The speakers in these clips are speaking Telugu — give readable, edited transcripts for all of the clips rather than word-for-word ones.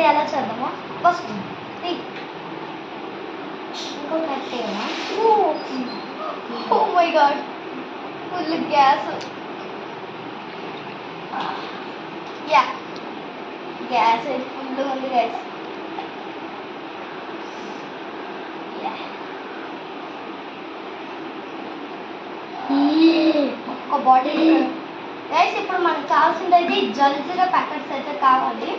ఇంకొకటి ఎలా చేద్దామా? ఫస్ట్ ఇంకొకటి oh my God, full gas. Yeah, gas full ఉంది గైస్. ఒక్క బాటిల్ గైస్. ఇప్పుడు మనకు కావాల్సింది అయితే జల్జీరా ప్యాకెట్స్ అయితే కావాలి.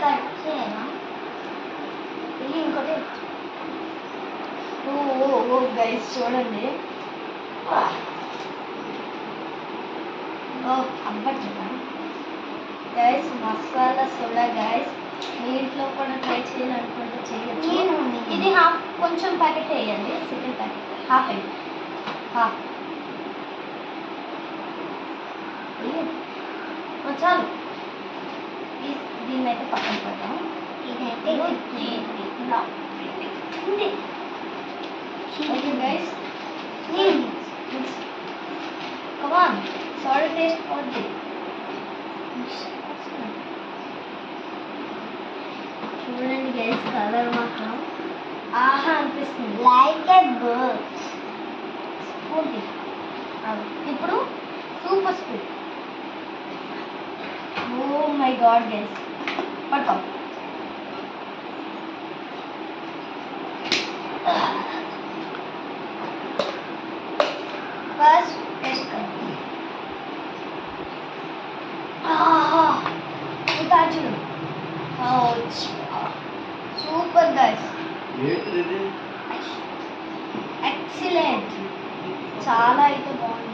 కట్ చేయనా? ఇంకోటి ఓ గైస్ చూడండి. అవ్వట్లేదా గైస్? Masala soda guys. మీ ఇంట్లో కూడా ట్రై చేయాలనుకుంటే చేయొచ్చు. ఇది హాఫ్, కొంచెం ప్యాకెట్ వేయండి. సెకండ్ ప్యాకెట్ హాఫ్ వేయండి. హాఫ్ చాలు. దీన్ని అయితే పక్కన పెడతాం. ఇదైతే okay guys. Come on, sour taste only. చూడండి గైస్, కలర్ మాత్రం ఆహా అనిపిస్తుంది. Like a bird. స్పూన్ ఇప్పుడు super spoon. Oh my God guys, పట్టుకో. ఫస్ట్ టేస్ట్ కర్. Super guys, excellent. చాలా అయితే బాగుంది.